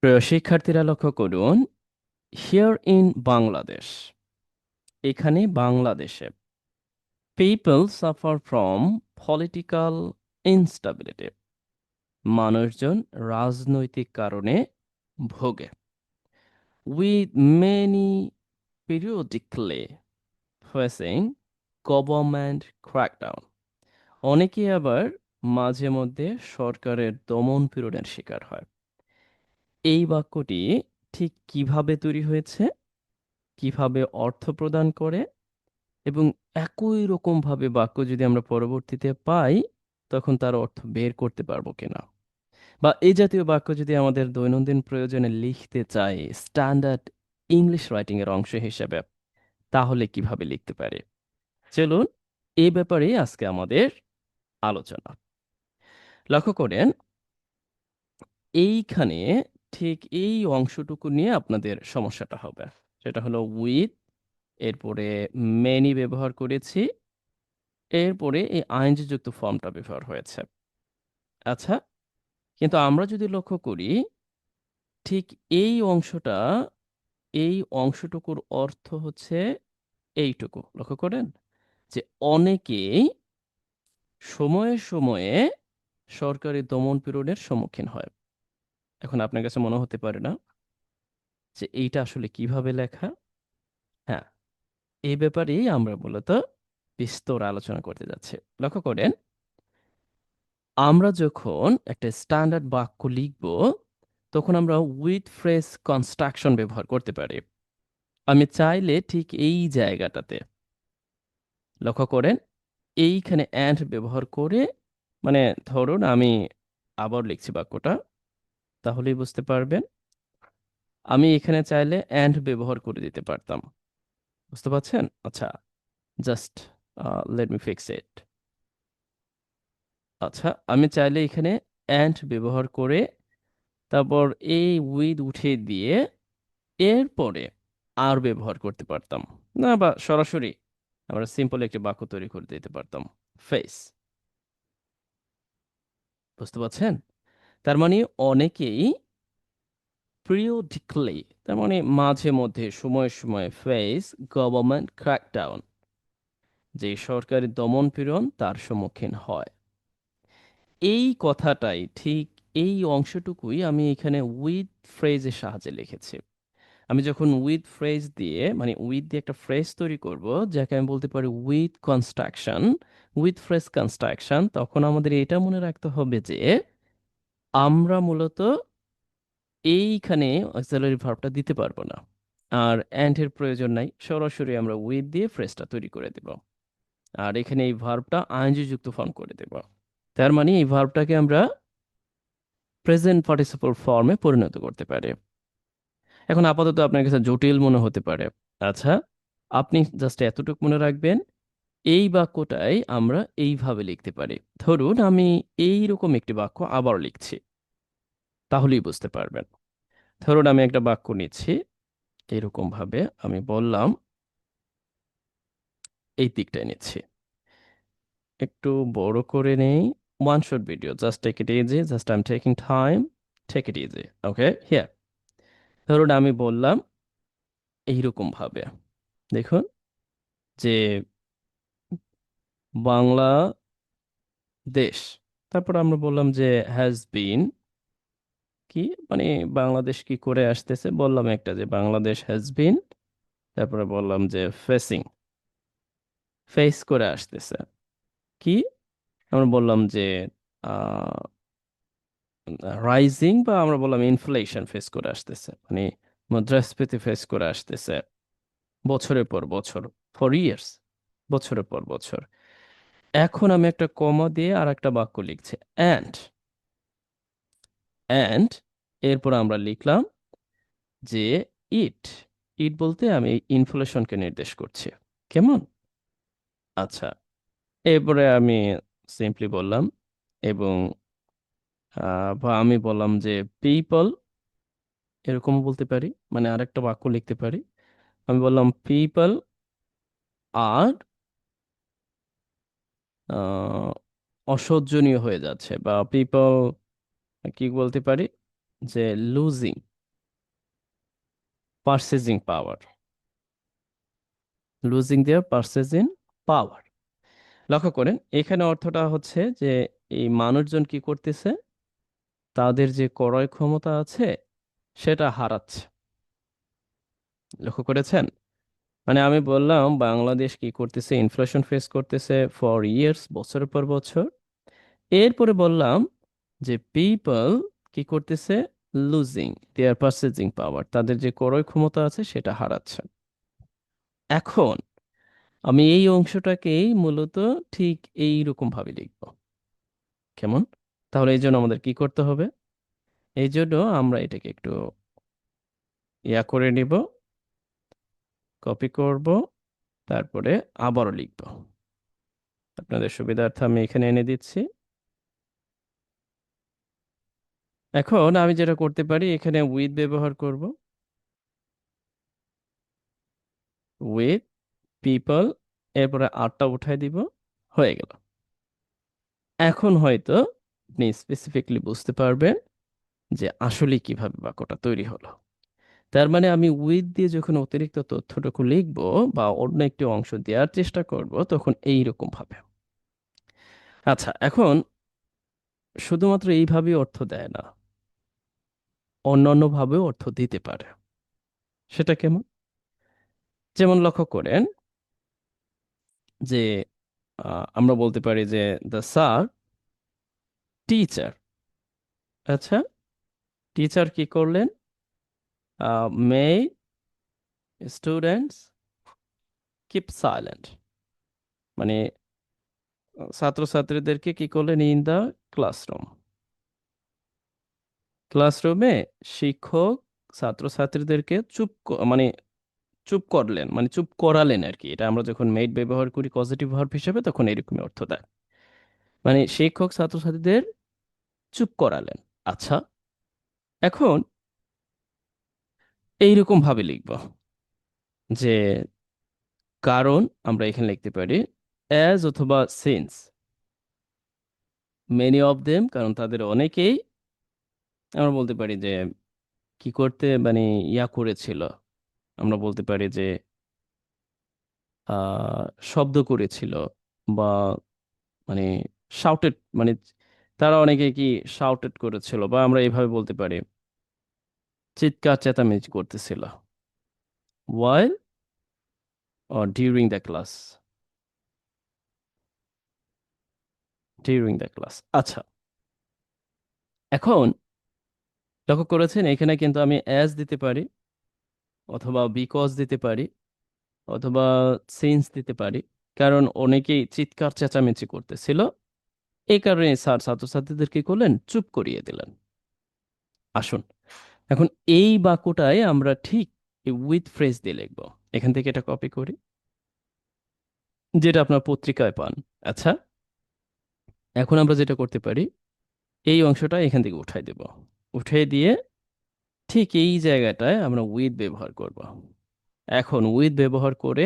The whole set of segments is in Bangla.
প্রিয় শিক্ষার্থীরা লক্ষ্য করুন, হিয়ার ইন বাংলাদেশ, এখানে বাংলাদেশে পিপল সাফার ফ্রম পলিটিক্যাল ইনস্টাবিলিটি, মানুষজন রাজনৈতিক কারণে ভোগে। With many periodically facing government crackdown, অনেকে আবার মাঝে মধ্যে সরকারের দমন পীড়নের শিকার হয়। এই বাক্যটি ঠিক কিভাবে তৈরি হয়েছে, কিভাবে অর্থ প্রদান করে, এবং একই রকম ভাবে বাক্য যদি আমরা পরবর্তীতে পাই তখন তার অর্থ বের করতে পারবো কিনা, বা এই জাতীয় বাক্য যদি আমাদের দৈনন্দিন প্রয়োজনে লিখতে চাই স্ট্যান্ডার্ড ইংলিশ রাইটিং এর অংশ হিসেবে, তাহলে কিভাবে লিখতে পারি। চলুন এই ব্যাপারে আজকে আমাদের আলোচনা। লক্ষ্য করেন, এইখানে ঠিক এই অংশটুকু নিয়ে আপনাদের সমস্যাটা হবে। সেটা হলো উইথ, এরপরে মেনি ব্যবহার করেছি, এরপরে এই আইনজি যুক্ত ফর্মটা ব্যবহার হয়েছে। আচ্ছা, কিন্তু আমরা যদি লক্ষ্য করি, ঠিক এই অংশটা, এই অংশটুকুর অর্থ হচ্ছে এইটুকু। লক্ষ্য করেন যে অনেকেই সময়ে সময়ে সরকারি দমন পীড়নের সম্মুখীন হয়। এখন আপনার কাছে মনে হতে পারে না যে এইটা আসলে কিভাবে লেখা? হ্যাঁ, এই ব্যাপারেই আমরা মূলত বিস্তর আলোচনা করতে যাচ্ছি। লক্ষ্য করেন, আমরা যখন একটা স্ট্যান্ডার্ড বাক্য লিখব তখন আমরা উইথ ফ্রেজ কনস্ট্রাকশন ব্যবহার করতে পারি। আমি চাইলে ঠিক এই জায়গাটাতে লক্ষ্য করেন, এইখানে অ্যান্ড ব্যবহার করে, মানে ধরুন আমি আবার লিখছি বাক্যটা, তাহলেই বুঝতে পারবেন। আমি এখানে চাইলে অ্যান্ড ব্যবহার করে দিতে পারতাম। বুঝতে পারছেন? আচ্ছা, just let me fix it. আচ্ছা, আমি চাইলে এখানে অ্যান্ড ব্যবহার করে তারপর এই উইথ উঠিয়ে দিয়ে এরপরে আর ব্যবহার করতে পারতাম না, বা সরাসরি আমরা সিম্পল একটি বাক্য তৈরি করে দিতে পারতাম, ফেস। বুঝতে পারছেন? তার মানে অনেকেই পিরিয়ডিক্যালি, তার মানে মাঝে মধ্যে, সময়ে সময়ে ফেস গভর্নমেন্ট ক্র্যাকডাউন, যে সরকারি দমন পীড়ন তার সম্মুখীন হয়। এই কথাটাই ঠিক, এই অংশটুকুই আমি এখানে উইথ ফ্রেজের সাহায্যে লিখেছি। আমি যখন উইথ ফ্রেজ দিয়ে, মানে উইথ দিয়ে একটা ফ্রেজ তৈরি করব, যাকে আমি বলতে পারি with construction, with phrase construction, তখন আমাদের এটা মনে রাখতে হবে যে আমরা মূলত এইখানে অক্সিলারি ভার্বটা দিতে পারবো না, আর অ্যান্ড এর প্রয়োজন নাই, সরাসরি আমরা উইথ দিয়ে ফ্রেজটা তৈরি করে দেব। আর এখানে এই ভার্বটা আইএনজি যুক্ত ফর্ম করে দেব। তার মানে এই ভার্বটাকে আমরা প্রেজেন্ট পার্টিসিপল ফর্মে পরিণত করতে পারি। এখন আপাতত আপনার কাছে জটিল মনে হতে পারে। আচ্ছা, আপনি জাস্ট এতটুকু মনে রাখবেন, এই বাক্যটাই আমরা এইভাবে লিখতে পারি। ধরুন আমি এইরকম একটি বাক্য আবার লিখছি, তাহলেই বুঝতে পারবেন। ধরুন আমি একটা বাক্য নিচ্ছি, এরকম ভাবে আমি বললাম, এই দিকটায় নিচ্ছি, একটু বড় করে নেই। One short video, just take it easy, just I am taking time, take it easy. Okay, here. ধরুন আমি বললাম এইরকম ভাবে, দেখুন যে বাংলাদেশ, তারপর আমরা বললাম যে হ্যাজ বিন, কি মানে বাংলাদেশ কি করে আসতেছে, বললাম একটা যে বাংলাদেশ হ্যাজ বিন, তারপরে বললাম যে ফেসিং, ফেস করে আসতেছে, কি আমরা বললাম যে রাইজিং, বা আমরা বললাম ইনফ্লেশন ফেস করে আসতেছে, মানে মুদ্রাস্ফীতি ফেস করে আসতেছে বছরের পর বছর, ফর ইয়ার্স, বছরের পর বছর। এখন আমি একটা কমা দিয়ে আর একটা বাক্য লিখছি, অ্যান্ড, অ্যান্ড এরপর আমরা লিখলাম যে ইট, ইট বলতে আমি ইনফ্লেশনকে নির্দেশ করছি। কেমন? আচ্ছা, এরপরে আমি সিম্পলি বললাম, এবং বা আমি বললাম যে পিপল, এরকমও বলতে পারি, মানে আরেকটা বাক্য লিখতে পারি। আমি বললাম পিপল আর অসহ্যনীয় হয়ে যাচ্ছে, বা পিপল কি বলতে পারি, যে লুজিং, পারচেজিং পাওয়ার, লুজিং দেয়ার পারচেজিং পাওয়ার। লক্ষ্য করেন এখানে অর্থটা হচ্ছে যে এই মানুষজন কি করতেছে, তাদের যে ক্রয় ক্ষমতা আছে সেটা হারাচ্ছে। লক্ষ্য করেছেন? মানে আমি বললাম বাংলাদেশ কি করতেছে, ইনফ্লেশন ফেস করতেছে ফর ইয়ার্স, বছরের পর বছর। এরপরে বললাম যে পিপল কি করতেছে, লুজিং দেয়ার পারচেজিং পাওয়ার, তাদের যে ক্রয় ক্ষমতা আছে সেটা হারাচ্ছে। এখন আমি এই অংশটাকেই মূলত ঠিক এই রকম ভাবে লিখব। কেমন? তাহলে এই জন্য আমাদের কি করতে হবে, এই জন্য আমরা এটাকে একটু করে নিব, কপি করব, তারপরে আবারও লিখব। আপনাদের সুবিধার্থে আমি এখানে এনে দিচ্ছি। এখন আমি যেটা করতে পারি, এখানে উইথ ব্যবহার করব, উইথ পিপল, এরপরে আরটা উঠাই দিব, হয়ে গেল। এখন হয়তো আপনি স্পেসিফিকলি বুঝতে পারবেন যে আসলে কিভাবে বাক্যটা তৈরি হলো। তার মানে আমি উইথ দিয়ে যখন অতিরিক্ত তথ্যটুকু লিখবো বা অন্য একটি অংশ দেওয়ার চেষ্টা করব, তখন এই রকম ভাবে। আচ্ছা, এখন শুধুমাত্র এইভাবেই অর্থ দেয় না, অন্যান্য ভাবেও অর্থ দিতে পারে। সেটা কেমন? যেমন লক্ষ্য করেন যে আমরা বলতে পারি যে দ্য স্যার টিচার, আচ্ছা, টিচার কি করলেন, মে স্টুডেন্টস কিপ সাইলেন্ট, মানে ছাত্রছাত্রীদেরকে কি করলেন ইন দ্য ক্লাসরুম, ক্লাসরুমে শিক্ষক ছাত্রছাত্রীদেরকে মানে চুপ করলেন, মানে চুপ করালেন আর কি। এটা আমরা যখন মেড ব্যবহার করি পজিটিভ ভার্ব হিসেবে তখন এরকমই অর্থ দেয়। মানে শিক্ষক ছাত্রছাত্রীদের চুপ করালেন। আচ্ছা, এখন এইরকম ভাবে লিখব যে কারণ আমরা এখানে লিখতে পারি অ্যাজ অথবা সিন্স মেনি অফ দেম, কারণ তাদের অনেকেই, আমরা বলতে পারি যে কি করতে মানে করেছিল, আমরা বলতে পারি যে আহ শব্দ করেছিল, বা মানে শাউটেড, মানে তারা অনেকে কি শাউটেড করেছিল, বা আমরা এইভাবে বলতে পারি চিৎকার চেঁচামেচি করতেছিল while or during the class, during the class। আচ্ছা, এখন লক্ষ্য করেছেন এখানে কিন্তু আমি অ্যাজ দিতে পারি, অথবা বিকজ দিতে পারি, অথবা সিন্স দিতে পারি, কারণ অনেকেই চিৎকার চেঁচামেচি করতেছিল। এই কারণে স্যার ছাত্রছাত্রীদের কি করলেন, চুপ করিয়ে দিলেন। আসুন, এখন এই বাক্যটাই আমরা ঠিক উইথ ফ্রেজ দিয়ে লিখবো। এখান থেকে এটা কপি করি, যেটা আপনার পত্রিকায় পান। আচ্ছা, এখন আমরা যেটা করতে পারি, এই অংশটা এখান থেকে উঠাই দেব, উঠিয়ে দিয়ে ঠিক এই জায়গাটায় আমরা উইথ ব্যবহার করব। এখন উইথ ব্যবহার করে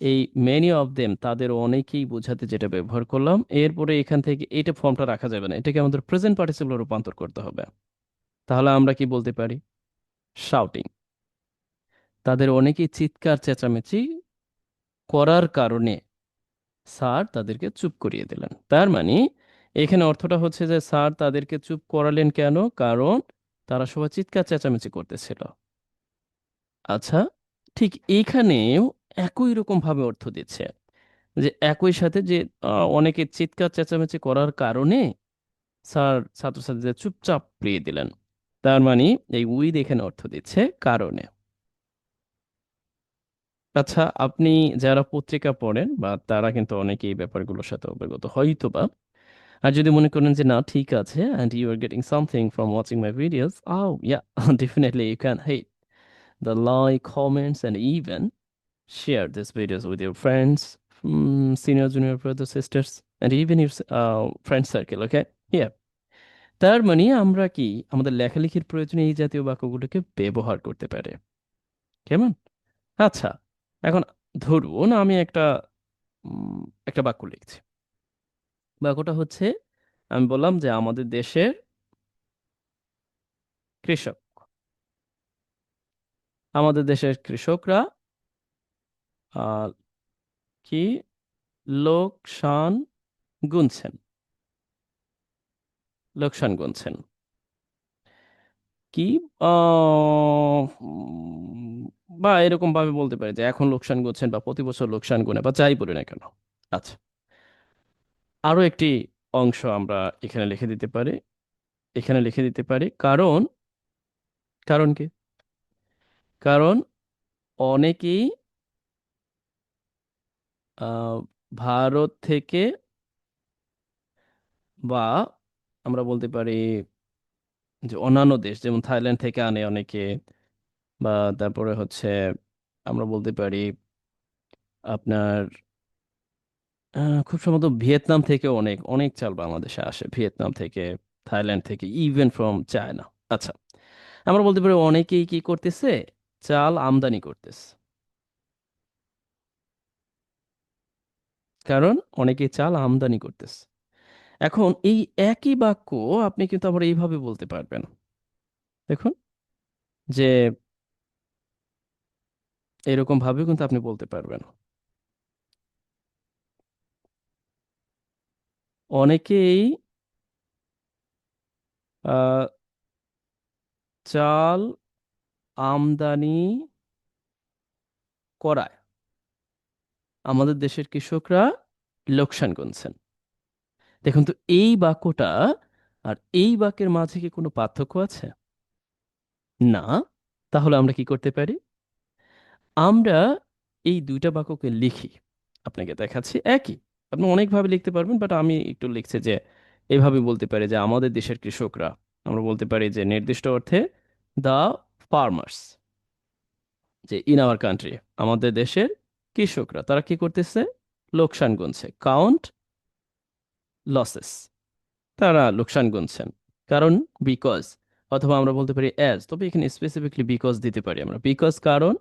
এই মেনি অফ দেম, তাদের অনেকেই বোঝাতে যেটা ব্যবহার করলাম, এরপরে এখান থেকে এটা ফর্মটা রাখা যাবে না, এটাকে আমাদের প্রেজেন্ট পার্টিসিপলে রূপান্তর করতে হবে। তাহলে আমরা কি বলতে পারি, শাউটিং, তাদের অনেকেই চিৎকার চেঁচামেচি করার কারণে স্যার তাদেরকে চুপ করিয়ে দিলেন। তার মানে এখানে অর্থটা হচ্ছে যে স্যার তাদেরকে চুপ করালেন কেন, কারণ তারা সবাই চিৎকার চেঁচামেচি করতেছিল। আচ্ছা, ঠিক এইখানেও একই রকম ভাবে অর্থ দিচ্ছে, যে একই সাথে যে অনেকে চিৎকার চেঁচামেচি করার কারণে স্যার ছাত্রছাত্রীদের চুপচাপ পড়িয়ে দিলেন। তার মানে এই উইথ এখানে অর্থ দিচ্ছে কারণে। আচ্ছা, আপনি যারা পত্রিকা পড়েন বা তারা কিন্তু অনেকে এই ব্যাপারগুলোর সাথে অবগত হয়তোবা। আর যদি মনে করেন যে না ঠিক আছে and you are getting something from watching my videos, oh yeah, definitely you can hit the like, comments and even share these videos with your friends, senior, junior brothers, sisters, and even your friend circle, okay? Yeah. তার মানে আমরা কি আমাদের লেখালেখির প্রয়োজনে এই জাতীয় বাক্যগুলোকে ব্যবহার করতে পারি। কেমন? আচ্ছা, এখন ধরুন আমি উম, একটা বাক্য লিখছি। বাক্যটা হচ্ছে, আমি বললাম যে আমাদের দেশের কৃষক, আমাদের দেশের কৃষকরা আহ, কি লোকসান গুনছেন, লোকসান গুনছেন কি বা এরকম ভাবে বলতে পারি যে এখন লোকসান গুনছেন বা প্রতি বছর লোকসান গুনে বা যাই বলি না কেন। আচ্ছা, আরো একটি অংশ আমরা এখানে লিখে দিতে পারি, এখানে লিখে দিতে পারি কারণ, কারণ কি, কারণ অনেকেই আহ, ভারত থেকে বা আমরা বলতে পারি যে অন্যান্য দেশ যেমন থাইল্যান্ড থেকে আনে অনেকে, বা তারপরে হচ্ছে আমরা বলতে পারি আপনার খুব সম্ভবত ভিয়েতনাম থেকে অনেক অনেক চাল বাংলাদেশে আসে, ভিয়েতনাম থেকে, থাইল্যান্ড থেকে, ইভেন ফ্রম চায়না। আচ্ছা, আমরা বলতে পারি অনেকেই কি করতেছে, চাল আমদানি করতেছে, কারণ অনেকেই চাল আমদানি করতেছে। এখন এই একই বাক্য আপনি কিন্তু আবার এইভাবে বলতে পারবেন, দেখুন, যে এরকম ভাবেও কিন্তু আপনি বলতে পারবেন অনেকেই আহ, চাল আমদানি করায় আমাদের দেশের কৃষকরা লোকসান গুনছেন। দেখুন তো এই বাক্যটা আর এই বাক্যের মাঝে কি কোনো পার্থক্য আছে? না। তাহলে আমরা কি করতে পারি, আমরা এই দুইটা বাক্যকে লিখি, আপনাকে দেখাচ্ছি একই, আপনি অনেকভাবে লিখতে পারবেন বাট আমি একটু লিখছি যে এইভাবে বলতে পারি যে আমাদের দেশের কৃষকরা, আমরা বলতে পারি যে নির্দিষ্ট অর্থে দা ফার্মার্স, যে ইন আওয়ার কান্ট্রি, আমাদের দেশের কৃষকরা তারা কি করতেছে, লোকসান গুনছে, কাউন্ট লসেস, তারা লোকসান গুনছেন। কারণ বিকজ, অথবা আমরা বলতে পারি অ্যাজ, তবে এখানে স্পেসিফিকলি বিকজ দিতে পারি আমরা, বিকজ কারণ,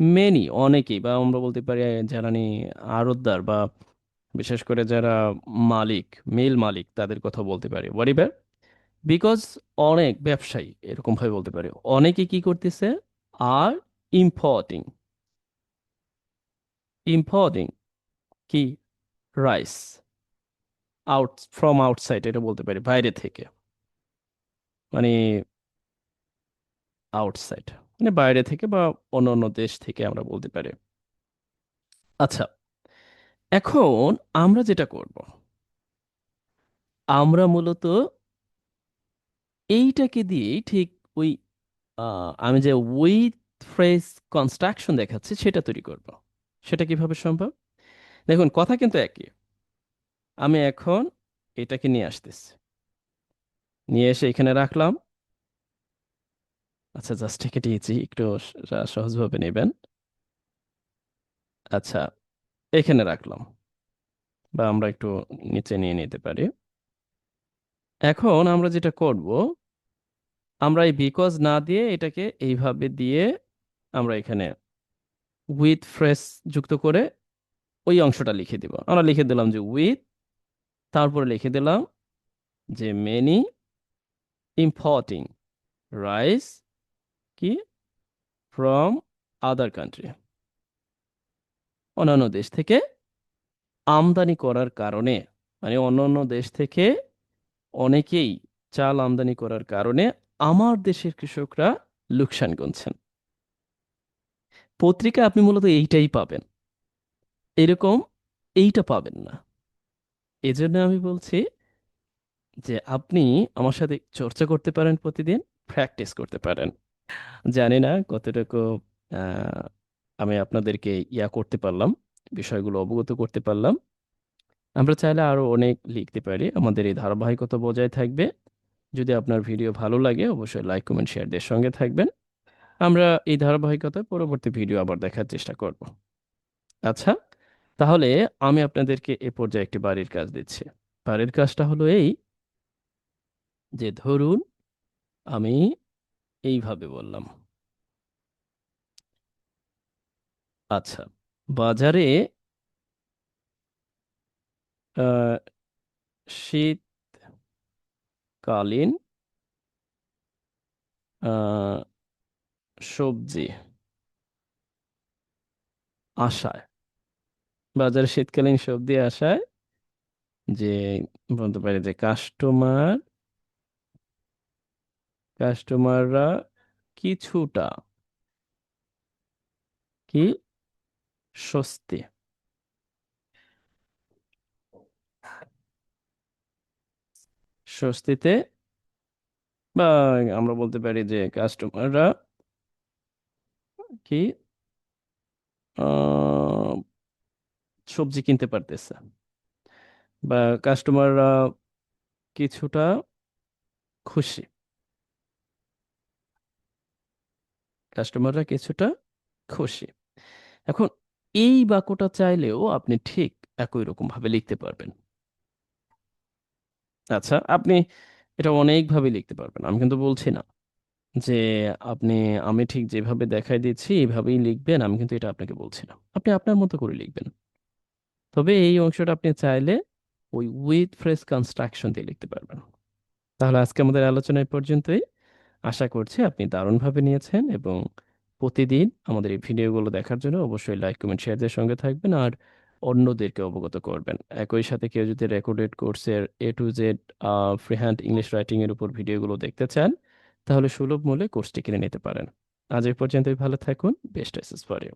মেনি অনেকেই, বা আমরা বলতে পারি যারা আড়তদার বা বিশেষ করে যারা মালিক, মিল মালিক তাদের কথা বলতে পারি হোয়াট, বিকজ অনেক ব্যবসায়ী এরকম ভাবে বলতে পারি অনেকে কি করতেছে, আর ইম্পোর্টিং, ইম্পোর্টিং কি, রাইস আউট ফ্রম আউটসাইড, এটা বলতে পারি বাইরে থেকে, মানে আউটসাইড মানে বাইরে থেকে বা অন্য অন্য দেশ থেকে আমরা বলতে পারি। আচ্ছা, এখন আমরা যেটা করব, আমরা মূলত এইটাকে দিয়েই ঠিক ওই আমি যে উইথ ফ্রেজ কনস্ট্রাকশন দেখাচ্ছি সেটা তৈরি করব। সেটা কিভাবে সম্ভব, দেখুন কথা কিন্তু একই, আমি এখন এটাকে নিয়ে আসতেছি, নিয়ে এসে এখানে রাখলাম। আচ্ছা, জাস্ট টেক ইট ইজি, একটু সহজভাবে নেবেন। আচ্ছা, এখানে রাখলাম, বা আমরা একটু নিচে নিয়ে নিতে পারি। এখন আমরা যেটা করব, আমরা এই বিকজ না দিয়ে এটাকে এইভাবে দিয়ে আমরা এখানে উইথ ফ্রেজ যুক্ত করে ওই অংশটা লিখে দিব। আমরা লিখে দিলাম যে উইথ, তারপরে লিখে দিলাম যে মেনি ইম্পোর্টিং রাইস কি ফ্রম আদার কান্ট্রি, অন্যান্য দেশ থেকে আমদানি করার কারণে, মানে অন্য অন্য দেশ থেকে অনেকেই চাল আমদানি করার কারণে আমার দেশের কৃষকরা লোকসান গুনছেন। পত্রিকা আপনি মূলত এইটাই পাবেন, এরকম এইটা পাবেন না। এজন্য আমি বলছি যে আপনি আমার সাথে চর্চা করতে পারেন, প্রতিদিন প্র্যাকটিস করতে পারেন। জানি না কতটুকু আহ, আমি আপনাদেরকে ইয়া করতে পারলাম, বিষয়গুলো অবগত করতে পারলাম। আমরা চাইলে আরো অনেক লিখতে পারি, আমাদের এই ধারাবাহিকতা বজায় থাকবে। যদি আপনার ভিডিও ভালো লাগে অবশ্যই লাইক কমেন্ট শেয়ার দিয়ে সঙ্গে থাকবেন। আমরা এই ধারাবাহিকতায় পরবর্তী ভিডিও আবার দেখার চেষ্টা করব। আচ্ছা, তাহলে আমি আপনাদেরকে এ পর্যায়ে একটি বাড়ির কাজ দিচ্ছি। বাড়ির কাজটা হলো এই, যে ধরুন আমি এইভাবে বললাম, আচ্ছা, বাজারে আহ, শীতকালীন আহ, সবজি আসায়, বাজারে শীতকালীন সবজি আসায় যে বলতে পারি যে কাস্টমাররা কিছুটা কি স্বস্তি, স্বস্তিতে, বা আমরা বলতে পারি যে কাস্টমাররা কি আহ সবজি কিনতে পারতেছে, বা কাস্টমাররা কিছুটা খুশি, কাস্টমাররা কিছুটা খুশি। এখন এই বাক্যটা চাইলেও আপনি ঠিক একই রকম ভাবে লিখতে পারবেন। আচ্ছা, আপনি এটা অনেকভাবে লিখতে পারবেন, আমি কিন্তু বলছি না যে আপনি, আমি ঠিক যেভাবে দেখাই দিচ্ছি এইভাবেই লিখবেন, আমি কিন্তু এটা আপনাকে বলছি না, আপনি আপনার মতো করে লিখবেন। তবে এই অংশটা আপনি চাইলে ওই উইথ ফ্রেজ কনস্ট্রাকশন দিয়ে লিখতে পারবেন। তাহলে আজকে আমাদের আলোচনা এই পর্যন্তই। আশা করছি আপনি দারুণভাবে নিয়েছেন, এবং প্রতিদিন আমাদের এই ভিডিওগুলো দেখার জন্য অবশ্যই লাইক কমেন্ট শেয়ারদের সঙ্গে থাকবেন, আর অন্যদেরকে অবগত করবেন। একই সাথে কেউ যদি রেকর্ডেড কোর্সের A to Z free hand English writing এর উপর ভিডিওগুলো দেখতে চান, তাহলে সুলভ মূল্যে কোর্সটি কিনে নিতে পারেন। আজ এই পর্যন্তই, ভালো থাকুন, বেস্ট উইশেস ফর ইউ।